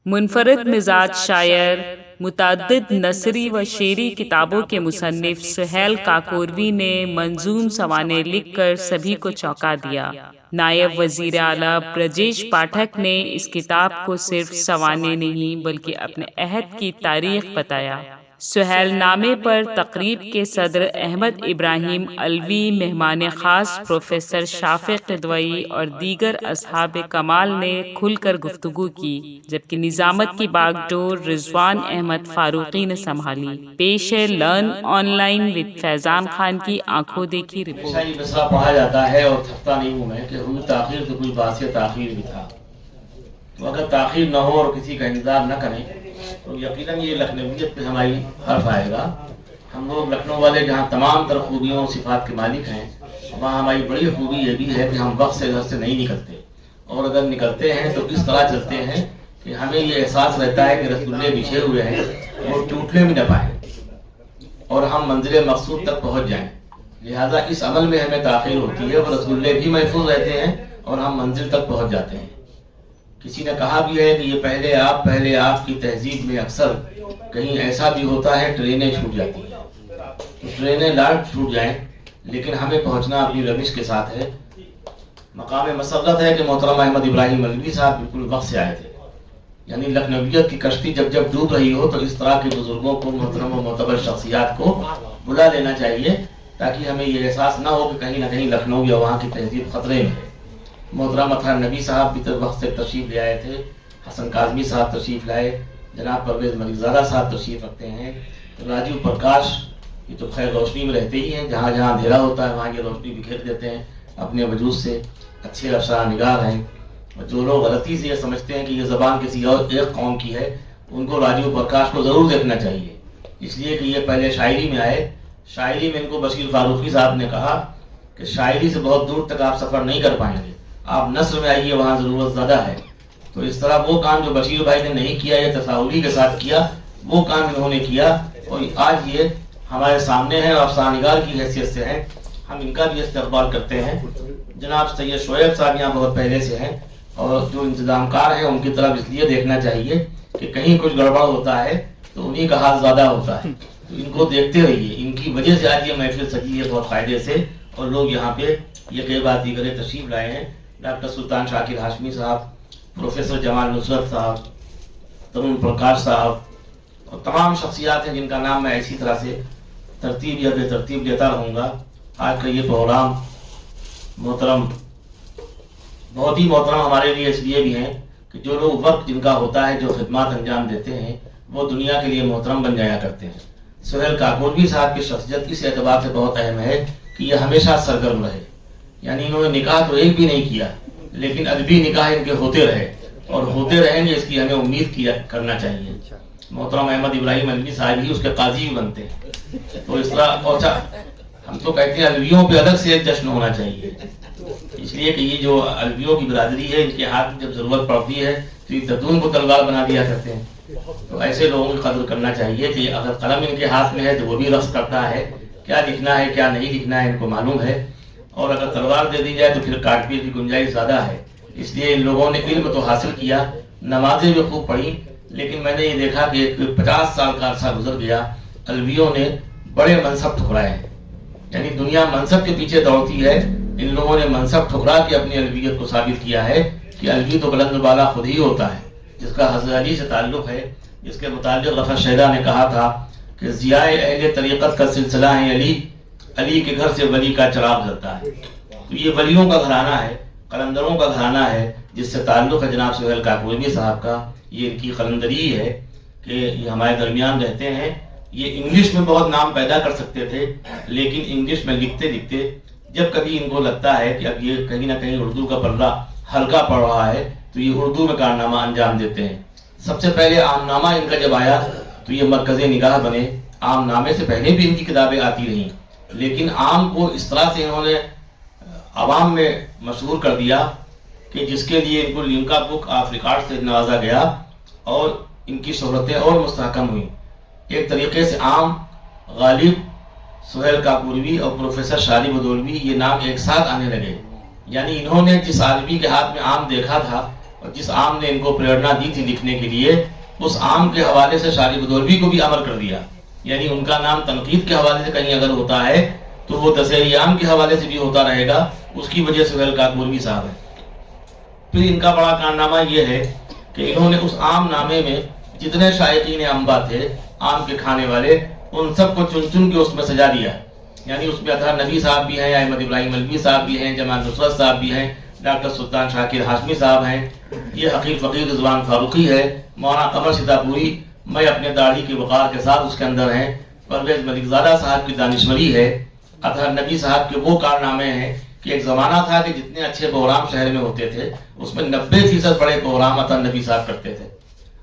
منفرد مزاج شاعر، متعدد نثری و شعری کتابوں کے مصنف سہیل کاکوروی نے منظوم سوانح لکھ کر سبھی کو چونکا دیا۔ نائب وزیر اعلیٰ برجیش پاٹھک نے اس کتاب کو صرف سوانح نہیں بلکہ اپنے عہد کی تاریخ بتایا۔ سہیل نامے پر تقریب کے صدر احمد ابراہیم علوی، مہمان خاص پروفیسر شافق قدوئی اور دیگر اصحاب کمال نے کھل کر گفتگو کی، جبکہ نظامت کی باغ ڈور رضوان احمد فاروقی نے سنبھالی۔ پیش ہے لرن آن لائن ود فیضان خان کی آنکھوں دیکھی رپورٹ۔ یہ مسئلہ پڑھا جاتا ہے اور تھکتا نہیں ہوں میں کہ ہوئی تاخیر تو کوئی باعث تاخیر بھی تھا، تو اگر تاخیر نہ ہو اور کسی کا انتظار نہ کریں تو یقیناً یہ لکھنویت پہ ہماری حرف آئے گا۔ ہم لوگ لکھنؤ والے جہاں تمام تر خوبیوں و صفات کے مالک ہیں، وہاں ہماری بڑی خوبی یہ بھی ہے کہ ہم وقت سے گھر سے نہیں نکلتے، اور اگر نکلتے ہیں تو اس طرح چلتے ہیں کہ ہمیں یہ احساس رہتا ہے کہ رسگلے بچھے ہوئے ہیں اور ٹوٹنے بھی نہ پائیں اور ہم منزل مقصود تک پہنچ جائیں۔ لہٰذا اس عمل میں ہمیں تاخیر ہوتی ہے اور رسگلے بھی محفوظ رہتے ہیں اور ہم منزل تک پہنچ جاتے ہیں۔ کسی نے کہا بھی ہے کہ یہ پہلے آپ کی تہذیب میں اکثر کہیں ایسا بھی ہوتا ہے ٹرینیں چھوٹ جاتی ہیں، تو ٹرینیں لاٹ چھوٹ جائیں لیکن ہمیں پہنچنا اپنی روش کے ساتھ ہے۔ مقام مسرت ہے کہ محترم احمد ابراہیم علوی صاحب بالکل وقت سے آئے تھے، یعنی لکھنویت کی کشتی جب ڈوب رہی ہو تو اس طرح کے بزرگوں کو، محترم و معتبر شخصیات کو بلا لینا چاہیے تاکہ ہمیں یہ احساس نہ ہو کہ کہیں نہ کہیں لکھنؤ یا وہاں کی تہذیب خطرے میں ہے۔ محترم اطہر نبی صاحب بھی وقت سے تشریف لے آئے تھے، حسن کاظمی صاحب تشریف لائے، جناب پرویز ملکزادہ صاحب تشریف رکھتے ہیں، راجیو پرکاش یہ تو خیر روشنی میں رہتے ہی ہیں، جہاں جہاں اندھیرا ہوتا ہے وہاں یہ روشنی بکھیر دیتے ہیں اپنے وجود سے، اچھے افسانہ نگار ہیں۔ اور جو لوگ غلطی سے یہ سمجھتے ہیں کہ یہ زبان کسی اور ایک قوم کی ہے، ان کو راجیو پرکاش کو ضرور دیکھنا چاہیے، اس لیے کہ یہ پہلے شاعری میں آئے۔ شاعری میں ان کو بشیر فاروقی صاحب نے کہا کہ شاعری سے بہت دور تک آپ سفر نہیں کر پائیں گے، آپ نثر میں آئیے، وہاں ضرورت زیادہ ہے۔ تو اس طرح وہ کام جو بشیر بھائی نے نہیں کیا یا تساہلی کے ساتھ کیا، وہ کام انہوں نے کیا اور آج یہ ہمارے سامنے ہیں اور افسانہ نگار کی حیثیت سے ہیں، ہم ان کا بھی استقبال کرتے ہیں۔ جناب سید شعیب صاحب یہاں بہت پہلے سے ہیں اور جو انتظام کار ہیں ان کی طرف اس لیے دیکھنا چاہیے کہ کہیں کچھ گڑبڑ ہوتا ہے تو انہی کا ہاتھ زیادہ ہوتا ہے، تو ان کو دیکھتے رہیے، ان کی وجہ سے آج یہ محفل سجی ہے بہت فائدے سے، اور لوگ یہاں پہ یہ کئی بات دیگر تشریف لائے ہیں۔ ڈاکٹر سلطان شاکر ہاشمی صاحب، پروفیسر جمال نصرت صاحب، ترون پرکاش صاحب اور تمام شخصیات ہیں جن کا نام میں اسی طرح سے ترتیب یا بے ترتیب لیتا رہوں گا۔ آج کا یہ پروگرام محترم، بہت ہی محترم ہمارے لیے اس لیے بھی ہیں کہ جو لوگ وقت جن کا ہوتا ہے، جو خدمات انجام دیتے ہیں، وہ دنیا کے لیے محترم بن جایا کرتے ہیں۔ سہیل کاکوروی صاحب کی شخصیت اس اعتبار سے بہت اہم ہے کہ یہ ہمیشہ سرگرم رہے، یعنی انہوں نے نکاح تو ایک بھی نہیں کیا لیکن ادبی نکاح ان کے ہوتے رہے اور ہوتے رہیں گے، اس کی ہمیں امید کرنا چاہیے۔ محترم احمد ابراہیم علوی صاحب ہی اس کے قاضی بھی بنتے ہیں، تو اس طرح پہنچا۔ ہم تو کہتے ہیں علویوں پہ الگ سے ایک جشن ہونا چاہیے، اس لیے کہ یہ جو علویوں کی برادری ہے، ان کے ہاتھ میں جب ضرورت پڑتی ہے تو یہ ددون کو تلوار بنا دیا کرتے ہیں، تو ایسے لوگوں کی قدر کرنا چاہیے کہ اگر قلم ان کے ہاتھ میں ہے تو وہ بھی رقص کرتا ہے، کیا لکھنا ہے کیا نہیں لکھنا ہے ان کو معلوم ہے، اور اگر تلوار دے دی جائے تو پھر کاٹ پیٹ کی گنجائش زیادہ ہے۔ اس لیے ان لوگوں نے علم تو حاصل کیا، نمازیں بھی خوب پڑھی، لیکن میں نے یہ دیکھا کہ 50 سال کا عرصہ گزر گیا، علویوں نے بڑے منصب ٹھکرائے ہیں، یعنی دنیا منصب کے پیچھے دوڑتی ہے، ان لوگوں نے منصب ٹھکرا کے اپنی علویت کو ثابت کیا ہے کہ علوی تو بلند بالا خود ہی ہوتا ہے، جس کا حضرت علی سے تعلق ہے، جس کے متعلق رفعت شہدہ نے کہا تھا کہ ضیاء اہل طریقت کا سلسلہ ہے علی، علی کے گھر سے ولی کا چراغ جلتا ہے۔ تو یہ ولیوں کا گھرانہ ہے، قلندروں کا گھرانہ ہے، جس سے تعلق ہے جناب سہیل کاکوروی صاحب کا۔ یہ ان کی قلندری ہے کہ یہ ہمارے درمیان رہتے ہیں۔ یہ انگلش میں بہت نام پیدا کر سکتے تھے، لیکن انگلش میں لکھتے لکھتے جب کبھی ان کو لگتا ہے کہ اب یہ کہیں نہ کہیں اردو کا پلڑا ہلکا پڑ رہا ہے تو یہ اردو میں کارنامہ انجام دیتے ہیں۔ سب سے پہلے عام نامہ ان کا جب آیا تو یہ مرکز نگاہ بنے۔ عام نامے سے پہلے بھی ان کی کتابیں آتی رہیں، لیکن عام کو اس طرح سے انہوں نے عوام میں مشہور کر دیا کہ جس کے لیے ان کو لیمکا بک آف ریکارڈ سے نوازا گیا اور ان کی شہرتیں اور مستحکم ہوئیں۔ ایک طریقے سے عام، غالب، سہیل کاکوروی اور پروفیسر شالی بدولوی یہ نام ایک ساتھ آنے لگے، یعنی انہوں نے جس عالمی کے ہاتھ میں عام دیکھا تھا اور جس عام نے ان کو پریرنا دی تھی لکھنے کے لیے، اس عام کے حوالے سے شارق دولوی کو بھی امر کر دیا. یعنی ان کا نام تنقید کے حوالے سے کہیں اگر ہوتا ہے تو وہ دسہری عام کے حوالے سے بھی ہوتا رہے گا. اس کی وجہ سے سہیل کاکوروی صاحب ہے. پھر ان کا بڑا کارنامہ یہ ہے کہ انہوں نے اس عام نامے میں جتنے شائقین انبا تھے آم کے کھانے والے، ان سب کو چن چن کے اس میں سجا دیا. یعنی اس میں اطہر نبی صاحب بھی ہیں، احمد ابراہیم الوی صاحب بھی ہیں، جمال نصرت صاحب بھی ہیں، ڈاکٹر سلطان شاکر ہاشمی صاحب ہیں، یہ حقیق فقیر رضوان فاروقی ہے، مولانا قمر سیتاپوری میں اپنے داڑھی کے وقار کے ساتھ اس کے اندر ہیں، پرویز ملک زادہ صاحب کی دانشوری ہے، اطہر نبی صاحب کے وہ کارنامے ہیں کہ ایک زمانہ تھا کہ جتنے اچھے پروگرام شہر میں ہوتے تھے اس میں 90% بڑے پروگرام اطہر نبی صاحب کرتے تھے.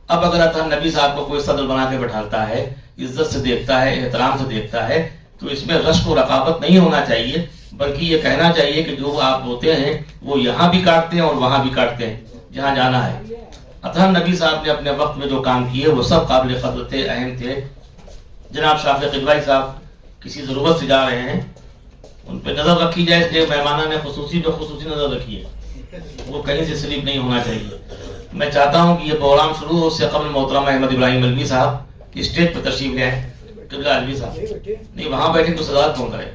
اب اگر اطہر نبی صاحب کو کوئی صدر بنا کے بٹھاتا ہے، عزت سے دیکھتا ہے، احترام سے دیکھتا ہے، تو اس میں رشک و رقابت نہیں ہونا چاہیے، بلکہ یہ کہنا چاہیے کہ جو آپ ہوتے ہیں وہ یہاں بھی کاٹتے ہیں اور وہاں بھی کاٹتے ہیں جہاں جانا ہے. اطہر نبی صاحب نے اپنے وقت میں جو کام کیے وہ سب قابل قدر تھے، اہم تھے. جناب شافع قدوائی صاحب کسی ضرورت سے جا رہے ہیں، ان پہ نظر رکھی جائے، اس لیے مہمانہ نے خصوصی نظر رکھی ہے، وہ کہیں سے سلیپ نہیں ہونا چاہیے. میں چاہتا ہوں کہ یہ پروگرام شروع ہو اس سے قبل محترم احمد ابراہیم الوی صاحب اسٹیج پہ تشریف لے آئیں. قبلہ الوی صاحب نہیں وہاں بیٹھے تو صدارت کون کرے.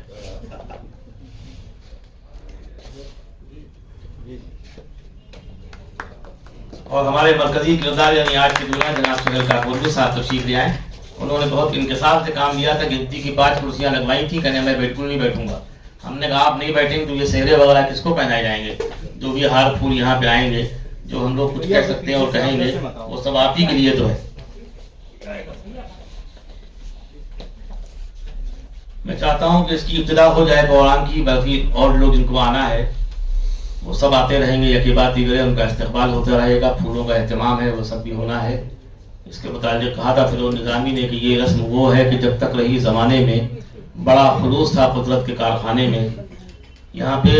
اور ہمارے مرکزی کردار یعنی آج کی دنیا جناب سہیل کاکوروی صاحب تشریف لے آئیں. انہوں نے بہت انکسار سے کام لیا تھا، گنتی کی 5 کرسیاں لگوائی تھی، کہنے میں بالکل نہیں بیٹھوں گا. ہم نے کہا آپ نہیں بیٹھیں گے تو یہ سہرے وغیرہ کس کو پہنائے جائیں گے، جو بھی ہار پھول یہاں پہ آئیں گے، جو ہم لوگ کچھ کہہ سکتے ہیں اور کہیں گے وہ سب آپ ہی کے لیے تو ہے. میں چاہتا ہوں کہ اس کی ابتدا ہو جائے پروگرام کی، باقی اور لوگ جن کو آنا ہے وہ سب آتے رہیں گے، یقین بات دیگر ان کا استقبال ہوتا رہے گا، پھولوں کا اہتمام ہے وہ سب بھی ہونا ہے. اس کے متعلق کہا تھا فیروز نظامی نے کہ یہ رسم وہ ہے کہ جب تک رہی زمانے میں بڑا خلوص تھا قدرت کے کارخانے میں. یہاں پہ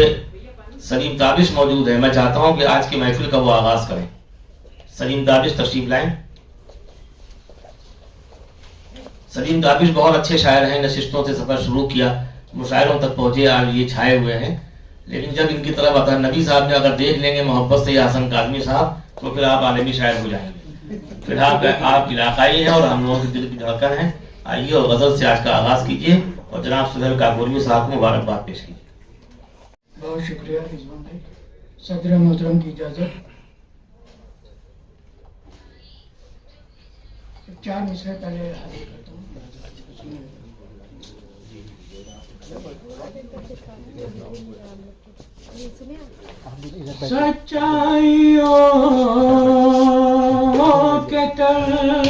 سلیم تابش موجود ہے، میں چاہتا ہوں کہ آج کی محفل کا وہ آغاز کریں. سلیم تابش تشریف لائیں. سلیم تابش بہت اچھے شاعر ہیں، نشستوں سے سفر شروع کیا، مشاعروں تک پہنچے، آج یہ چھائے ہوئے ہیں. لیکن جب ان کی طرف اطہر نبی صاحب نے اگر دیکھ لیں گے محبت سے یا حسن کاظمی صاحب تو پھر آپ عالمی شاعر ہو جائیں گے. پھر آپ علاقائی ہیں اور ہم لوگوں کے دل کی دھڑکن ہیں. آئیے اور غزل سے آج کا آغاز کیجیے اور جناب سہیل کاکوروی صاحب کو مبارکباد پیش کیجیے. بہت شکریہ رضوان بھائی. صدر محترم کی اجازت 4 مصرے پہلے حاضر کرتا ہوں. سچائیوں کے تلخ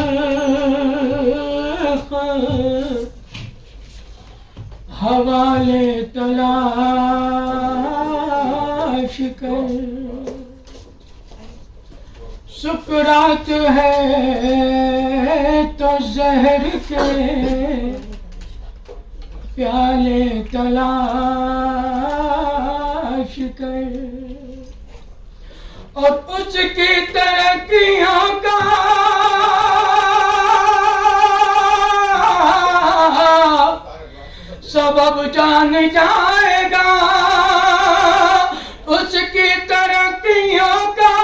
حوالے تلاش کر، سکرات ہے تو زہر کے پیالے تلاش کر، اور اس کی ترقیوں کا سبب جان جائے گا، اس کی ترقیوں کا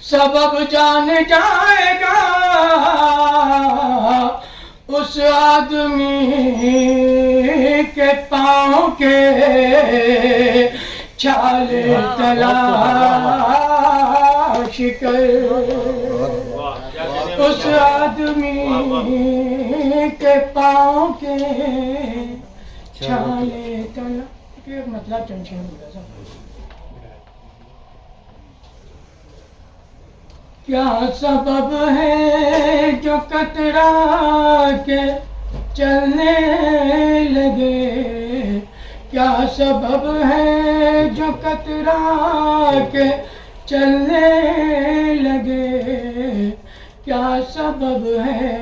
سبب جان جائے گا. اس آدمی کے پاؤں کے چھالے تلاش کر، اس آدمی کے پاؤں کے چھالے تلاش کے مطلب چمچے بولا سا. کیا سبب ہے جو کترا کے چلنے لگے، کیا سبب ہے جو کترا کے چلنے لگے، کیا سبب ہے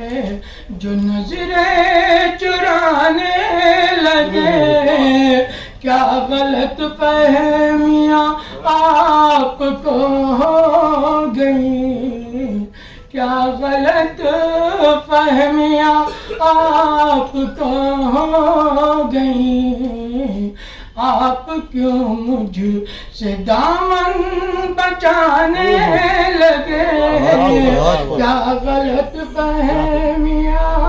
جو نظریں چرانے لگے، کیا غلط فہمیاں آپ کو ہو گئی، کیا غلط فہمیاں آپ کو ہو گئی، آپ کیوں مجھ سے دامن بچانے لگے؟ کیا غلط فہمیاں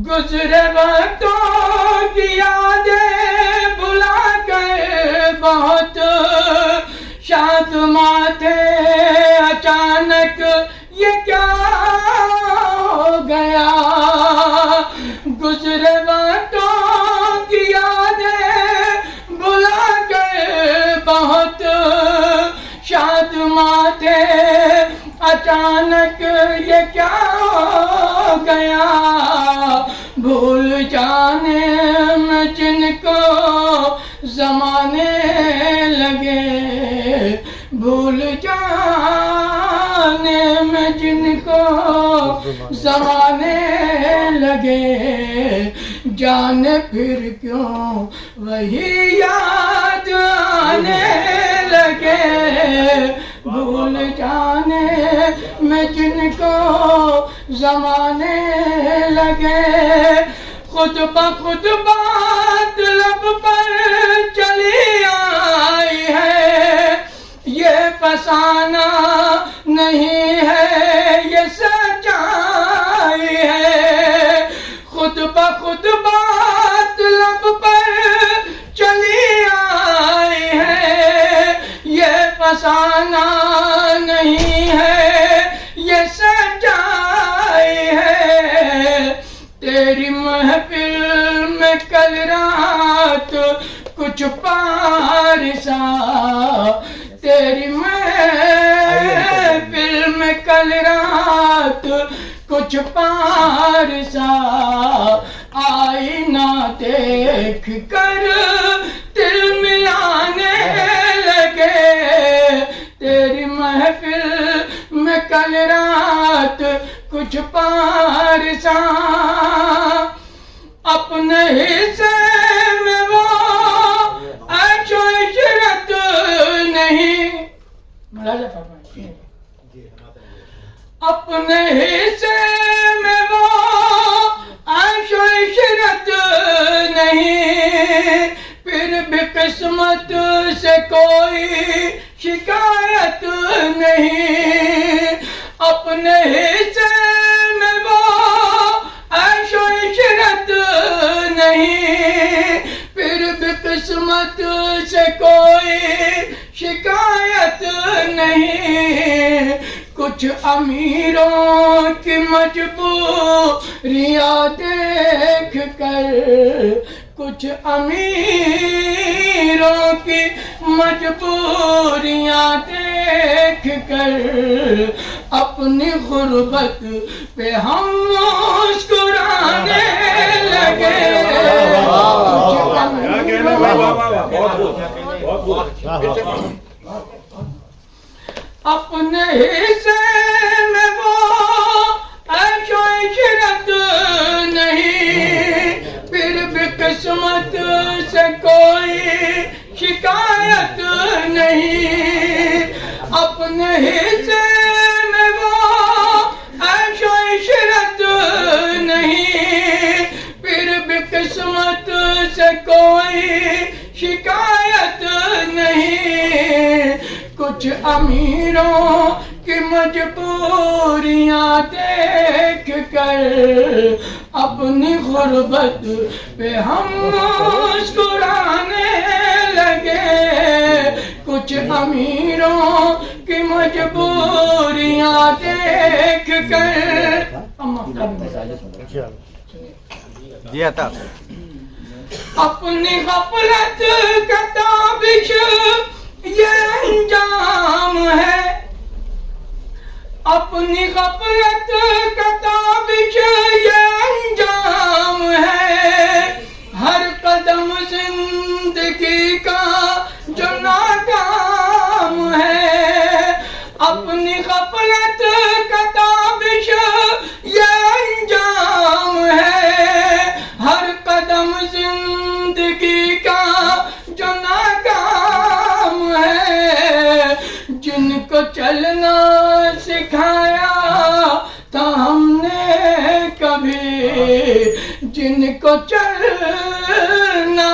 گزرے وقتوں کی یادیں بھلا کر بہت شادماں تھے، اچانک یہ کیا ہو گیا؟ گزرے وقتوں کی یادیں بھلا کر بہت شادماں تھے، اچانک یہ کیا ہو گیا؟ بھول جانے میں جن کو زمانے لگے، بھول جانے میں جن کو زمانے لگے، جانے پھر کیوں وہی یاد آنے لگے؟ بھول جانے میں جن کو زمانے لگے، خود بخود بات لب پر چلی آئی ہے، یہ فسانہ نہیں ہے یہ سچائی ہے، خود بخود بات لب پر چلی آئی ہے، یہ فسانہ نہیں ہے یہ سچائی ہے۔ تیری محفل میں کل رات کچھ پارسا، تیری محفل میں کل رات کچھ پارسا، آئینہ دیکھ کر دل ملانے لگے، تیری محفل میں کل رات کچھ پارسا، اپنے حصے میں وہ عیش و عشرت نہیں، ملاحظہ فرمائیں، اپنے حصے میں وہ عیش و عشرت نہیں، پھر بھی قسمت سے کوئی شکایت نہیں، اپنے حصے میں وہ عیش و عشرت نہیں، پھر بھی قسمت سے کوئی شکایت نہیں، کچھ امیروں کی مجبوریاں دیکھ کر، کچھ امیروں کی مجبوریاں دیکھ کر، اپنی غربت پہ ہم مسکرانے لگے، اپنے حصے میں وہ عیش و عشرت نہیں، پھر بھی قسمت سے کوئی شکایت نہیں، اپنے حصے میں وہ عیش و عشرت نہیں، پھر بھی قسمت سے کوئی شکایت نہیں، کچھ امیروں کی مجبوریاں دیکھ کر، اپنی غربت پہ ہم مسکرانے لگے، کچھ امیروں کی مجبوریاں دیکھ کر، اپنی غفلت کا تابش یہ انجام ہے، اپنی غفلت کا تابش یہ انجام ہے، ہر قدم زندگی کا جو ناکام ہے، اپنی غفلت کا تابش یہ انجام ہے، ہر قدم زندگی کا جو ناکام ہے، جن کو چلنا سکھایا تھا ہم نے کبھی، جن کو چلنا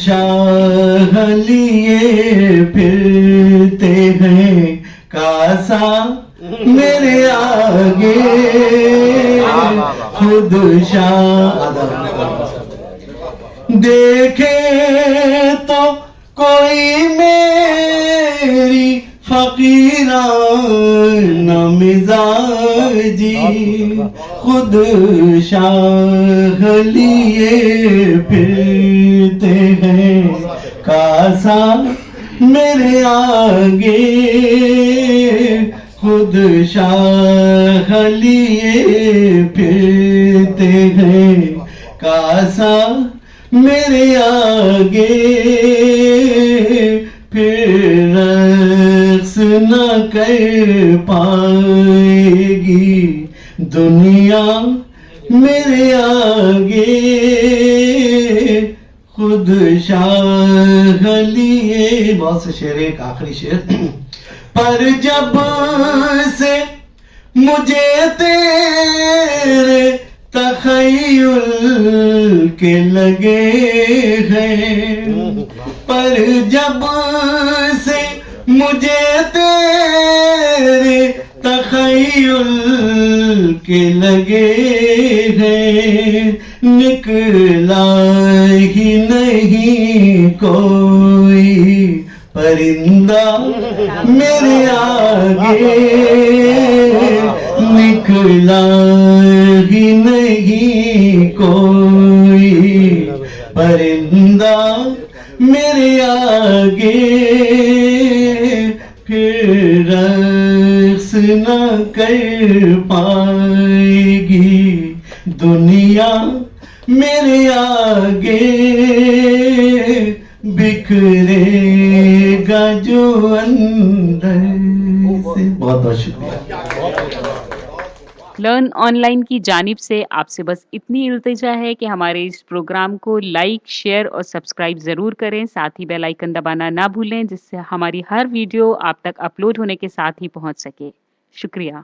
شاہ لیے پھرتے ہیں کاسا میرے آگے خود شاہ دیکھے تو کوئی میری فقیرانہ مزاجی خود شاہ لیے پھرتے ہیں کاسا میرے آگے خود شاہ لیے پھرتے ہیں کاسا میرے آگے پھر رقص نہ کر پائے گی دنیا میرے آگے خود شاہ لیے. بہت سے شعر، ایک آخری شعر. پر جب سے مجھے تیرے تخیل کے لگے ہیں، پر جب سے مجھے تیرے تخیل کے لگے ہیں، نکلا ہی نہیں کوئی پرندہ میرے آگے، نکلا ہی نہیں کوئی پرندہ میرے آگے، پھر رقص نہ کر پائے گی دنیا میرے آگے، بکھرے گا جو اندر سے. بہت بہت شکریہ. لرن آن لائن کی جانب سے آپ سے بس اتنی التجا ہے کہ ہمارے اس پروگرام کو لائک، شیئر اور سبسکرائب ضرور کریں. ساتھ ہی بیل آئیکن دبانا نہ بھولیں جس سے ہماری ہر ویڈیو آپ تک اپلوڈ ہونے کے ساتھ ہی پہنچ سکے. شکریہ.